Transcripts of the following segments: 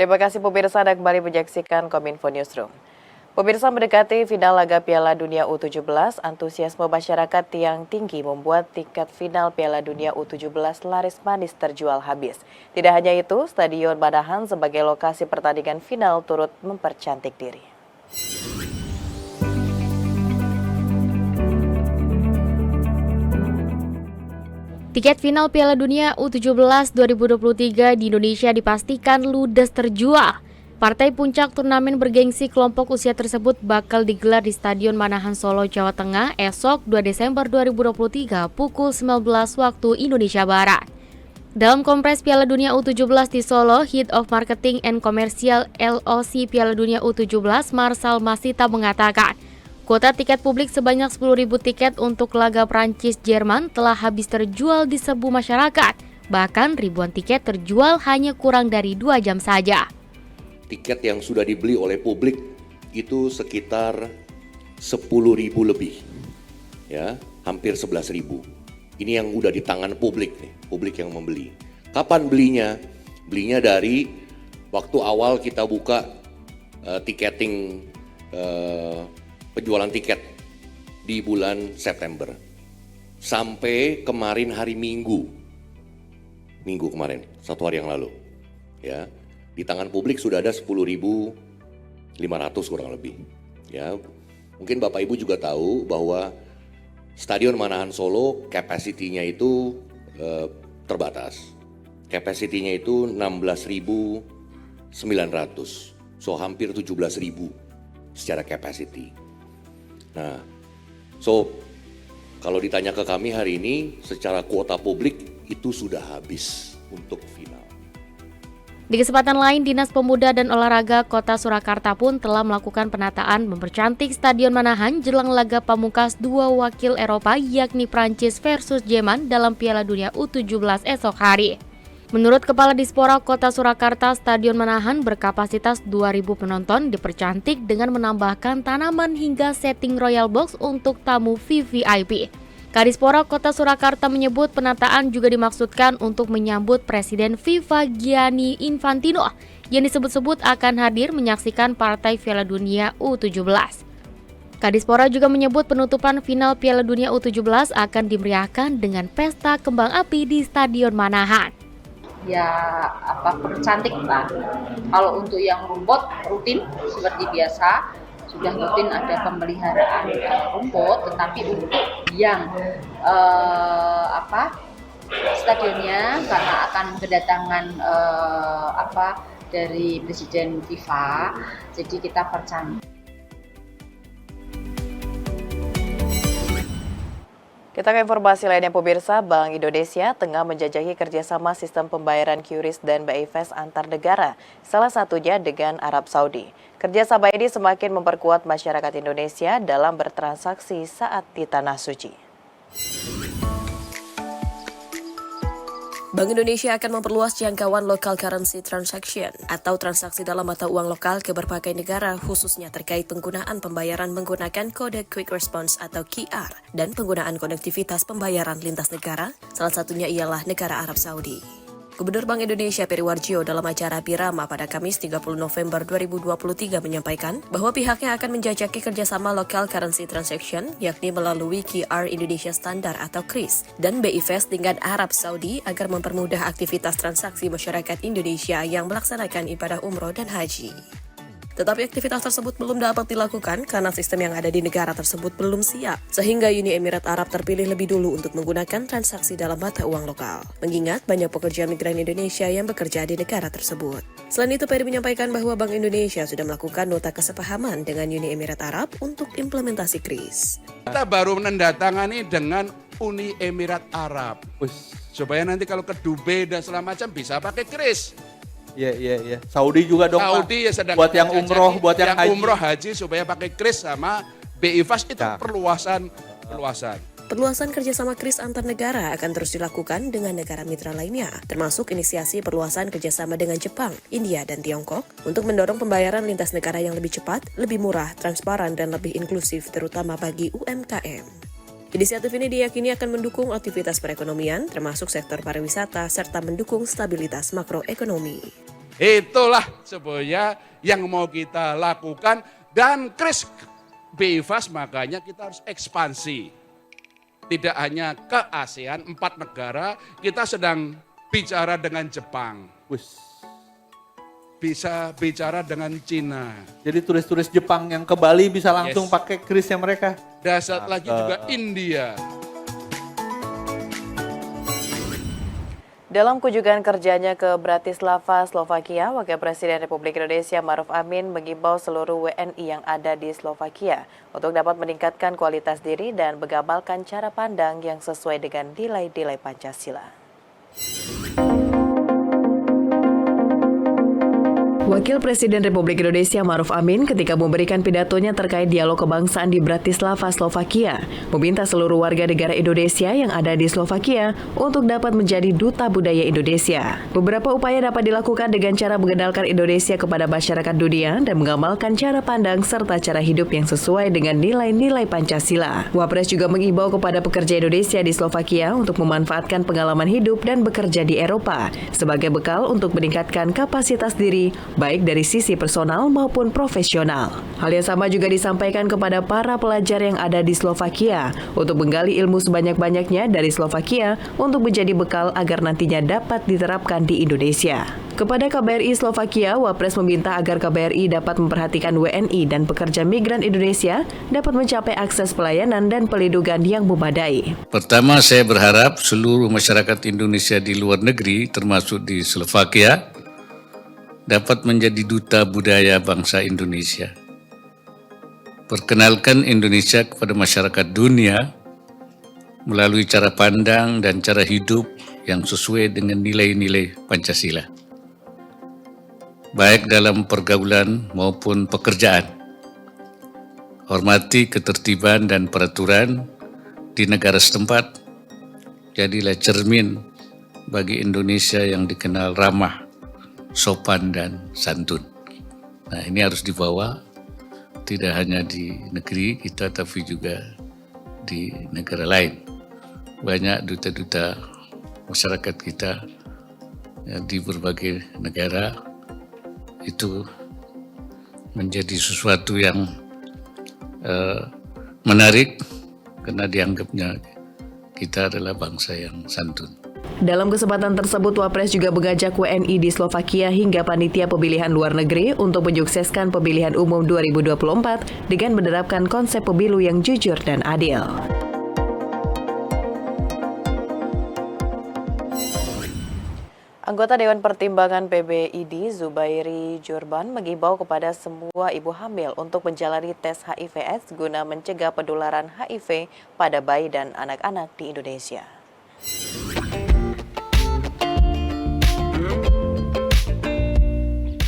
Terima kasih pemirsa, Anda kembali menyaksikan Kominfo Newsroom. Pemirsa, mendekati final laga Piala Dunia U17, antusiasme masyarakat yang tinggi membuat tiket final Piala Dunia U17 laris manis terjual habis. Tidak hanya itu, Stadion Manahan sebagai lokasi pertandingan final turut mempercantik diri. Tiket final Piala Dunia U17 2023 di Indonesia dipastikan ludes terjual. Partai puncak turnamen bergengsi kelompok usia tersebut bakal digelar di Stadion Manahan Solo, Jawa Tengah esok 2 Desember 2023 pukul 19 waktu Indonesia Barat. Dalam Kompres Piala Dunia U17 di Solo, Head of Marketing and Commercial LOC Piala Dunia U17 Marsal Masita mengatakan, kuota tiket publik sebanyak 10.000 tiket untuk laga Prancis-Jerman telah habis terjual di serbu masyarakat. Bahkan ribuan tiket terjual hanya kurang dari 2 jam saja. Tiket yang sudah dibeli oleh publik itu sekitar 10.000 lebih, ya, hampir 11.000. Ini yang udah di tangan publik nih, publik yang membeli. Kapan belinya? Belinya dari waktu awal kita buka tiketing penjualan tiket di bulan September sampai kemarin hari Minggu kemarin, 1 hari yang lalu, ya, di tangan publik sudah ada 10.500 kurang lebih, ya. Mungkin Bapak Ibu juga tahu bahwa Stadion Manahan Solo kapasitinya itu terbatas, kapasitinya itu 16.900, so hampir 17.000 secara kapasiti. Nah, kalau ditanya ke kami hari ini, secara kuota publik itu sudah habis untuk final. Di kesempatan lain, Dinas Pemuda dan Olahraga Kota Surakarta pun telah melakukan penataan mempercantik Stadion Manahan jelang laga pamungkas 2 wakil Eropa yakni Prancis versus Jerman dalam Piala Dunia U17 esok hari. Menurut Kepala Dispora Kota Surakarta, Stadion Manahan berkapasitas 2.000 penonton dipercantik dengan menambahkan tanaman hingga setting Royal Box untuk tamu VVIP. Kadispora Kota Surakarta menyebut penataan juga dimaksudkan untuk menyambut Presiden FIFA Gianni Infantino yang disebut-sebut akan hadir menyaksikan partai Piala Dunia U17. Kadispora juga menyebut penutupan final Piala Dunia U17 akan dimeriahkan dengan pesta kembang api di Stadion Manahan. Percantik Pak. Kalau untuk yang rutin seperti biasa sudah rutin ada pemeliharaan rumput, tetapi untuk yang stadionnya karena akan kedatangan dari Presiden FIFA, jadi kita percantik. Kita ke informasi lainnya pemirsa, Bank Indonesia tengah menjajahi kerjasama sistem pembayaran QRIS dan BI Fast antar negara, salah satunya dengan Arab Saudi. Kerjasama ini semakin memperkuat masyarakat Indonesia dalam bertransaksi saat di Tanah Suci. Bank Indonesia akan memperluas jangkauan local currency transaction atau transaksi dalam mata uang lokal ke berbagai negara, khususnya terkait penggunaan pembayaran menggunakan kode Quick Response atau QR dan penggunaan konektivitas pembayaran lintas negara, salah satunya ialah negara Arab Saudi. Gubernur Bank Indonesia Peri Warjio dalam acara Birama pada Kamis 30 November 2023 menyampaikan bahwa pihaknya akan menjajaki kerjasama local currency transaction yakni melalui QR Indonesia Standar atau KRIS dan BI Fast dengan Arab Saudi agar mempermudah aktivitas transaksi masyarakat Indonesia yang melaksanakan ibadah umroh dan haji. Tetapi aktivitas tersebut belum dapat dilakukan karena sistem yang ada di negara tersebut belum siap, sehingga Uni Emirat Arab terpilih lebih dulu untuk menggunakan transaksi dalam mata uang lokal, mengingat banyak pekerja migran Indonesia yang bekerja di negara tersebut. Selain itu, Peri menyampaikan bahwa Bank Indonesia sudah melakukan nota kesepahaman dengan Uni Emirat Arab untuk implementasi KRIS. Kita baru menandatangani dengan Uni Emirat Arab, supaya nanti kalau ke Dubai dan segala macam bisa pakai KRIS. Iya. Saudi juga dong, Saudi ya sedang buat yang umroh, buat yang haji. Umroh haji supaya pakai KRIS sama BI Fast itu perluasan. Perluasan kerjasama KRIS antar negara akan terus dilakukan dengan negara mitra lainnya, termasuk inisiasi perluasan kerjasama dengan Jepang, India, dan Tiongkok untuk mendorong pembayaran lintas negara yang lebih cepat, lebih murah, transparan, dan lebih inklusif, terutama bagi UMKM. Inisiatif ini diyakini akan mendukung aktivitas perekonomian, termasuk sektor pariwisata, serta mendukung stabilitas makroekonomi. Itulah sebenarnya yang mau kita lakukan, dan Kris BIFAS makanya kita harus ekspansi. Tidak hanya ke ASEAN, 4 negara, kita sedang bicara dengan Jepang. Bisa bicara dengan Cina. Jadi turis-turis Jepang yang ke Bali bisa langsung pakai krisnya mereka. Dan satu lagi juga India. Dalam kunjungan kerjanya ke Bratislava, Slovakia, Wakil Presiden Republik Indonesia Ma'ruf Amin mengimbau seluruh WNI yang ada di Slovakia untuk dapat meningkatkan kualitas diri dan mengamalkan cara pandang yang sesuai dengan nilai-nilai Pancasila. Wakil Presiden Republik Indonesia Ma'ruf Amin ketika memberikan pidatonya terkait dialog kebangsaan di Bratislava, Slovakia, meminta seluruh warga negara Indonesia yang ada di Slovakia untuk dapat menjadi duta budaya Indonesia. Beberapa upaya dapat dilakukan dengan cara mengenalkan Indonesia kepada masyarakat dunia dan mengamalkan cara pandang serta cara hidup yang sesuai dengan nilai-nilai Pancasila. Wapres juga mengimbau kepada pekerja Indonesia di Slovakia untuk memanfaatkan pengalaman hidup dan bekerja di Eropa sebagai bekal untuk meningkatkan kapasitas diri, baik dari sisi personal maupun profesional. Hal yang sama juga disampaikan kepada para pelajar yang ada di Slovakia untuk menggali ilmu sebanyak-banyaknya dari Slovakia untuk menjadi bekal agar nantinya dapat diterapkan di Indonesia. Kepada KBRI Slovakia, Wapres meminta agar KBRI dapat memperhatikan WNI dan pekerja migran Indonesia dapat mencapai akses pelayanan dan pelindungan yang memadai. Pertama, saya berharap seluruh masyarakat Indonesia di luar negeri, termasuk di Slovakia, dapat menjadi duta budaya bangsa Indonesia. Perkenalkan Indonesia kepada masyarakat dunia melalui cara pandang dan cara hidup yang sesuai dengan nilai-nilai Pancasila, baik dalam pergaulan maupun pekerjaan. Hormati ketertiban dan peraturan di negara setempat, jadilah cermin bagi Indonesia yang dikenal ramah, sopan dan santun. Nah, ini harus dibawa tidak hanya di negeri kita tapi juga di negara lain. Banyak duta-duta masyarakat kita di berbagai negara itu menjadi sesuatu yang menarik karena dianggapnya kita adalah bangsa yang santun. Dalam kesempatan tersebut, Wapres juga mengajak WNI di Slovakia hingga panitia pemilihan luar negeri untuk menyukseskan pemilihan umum 2024 dengan menerapkan konsep pemilu yang jujur dan adil. Anggota Dewan Pertimbangan PBID Zubairi Jurban mengimbau kepada semua ibu hamil untuk menjalani tes HIV/AIDS guna mencegah penularan HIV pada bayi dan anak-anak di Indonesia.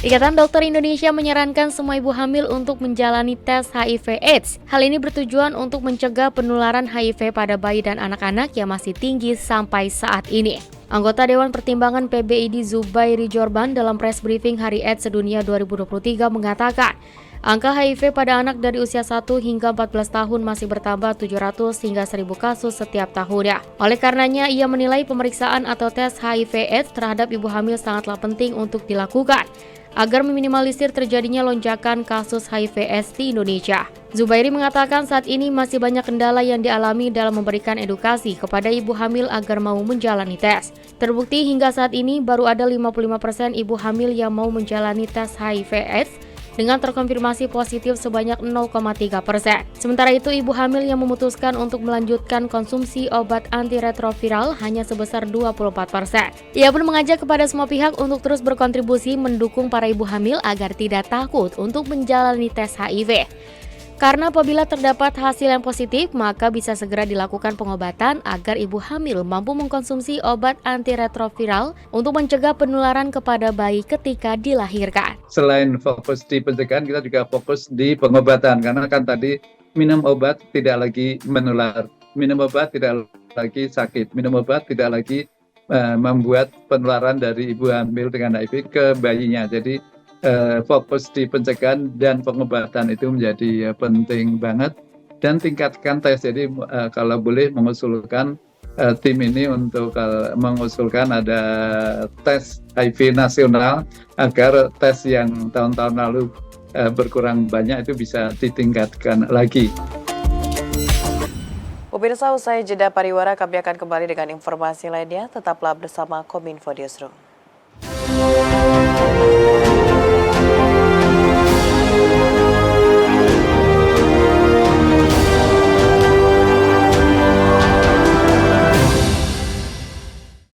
Ikatan Dokter Indonesia menyarankan semua ibu hamil untuk menjalani tes HIV/AIDS. Hal ini bertujuan untuk mencegah penularan HIV pada bayi dan anak-anak yang masih tinggi sampai saat ini. Anggota Dewan Pertimbangan PBID Zubairi Jurban dalam press briefing Hari AIDS Sedunia 2023 mengatakan, angka HIV pada anak dari usia 1 hingga 14 tahun masih bertambah 700 hingga 1000 kasus setiap tahunnya. Oleh karenanya, ia menilai pemeriksaan atau tes HIV/AIDS terhadap ibu hamil sangatlah penting untuk dilakukan agar meminimalisir terjadinya lonjakan kasus HIV/AIDS di Indonesia. Zubairi mengatakan saat ini masih banyak kendala yang dialami dalam memberikan edukasi kepada ibu hamil agar mau menjalani tes. Terbukti hingga saat ini baru ada 55% ibu hamil yang mau menjalani tes HIV/AIDS dengan terkonfirmasi positif sebanyak 0,3%. Sementara itu, ibu hamil yang memutuskan untuk melanjutkan konsumsi obat antiretroviral hanya sebesar 24%. Ia pun mengajak kepada semua pihak untuk terus berkontribusi mendukung para ibu hamil agar tidak takut untuk menjalani tes HIV. Karena apabila terdapat hasil yang positif, maka bisa segera dilakukan pengobatan agar ibu hamil mampu mengkonsumsi obat antiretroviral untuk mencegah penularan kepada bayi ketika dilahirkan. Selain fokus di pencegahan, kita juga fokus di pengobatan. Karena kan tadi minum obat tidak lagi menular, minum obat tidak lagi sakit, minum obat tidak lagi membuat penularan dari ibu hamil dengan HIV ke bayinya. Jadi fokus di pencegahan dan pengobatan itu menjadi penting banget, dan tingkatkan tes. Jadi kalau boleh mengusulkan tim ini untuk mengusulkan ada tes HIV nasional agar tes yang tahun-tahun lalu berkurang banyak itu bisa ditingkatkan lagi. Pemirsa, usai jeda pariwara, kami akan kembali dengan informasi lainnya. Tetaplah bersama Kominfo Newsroom.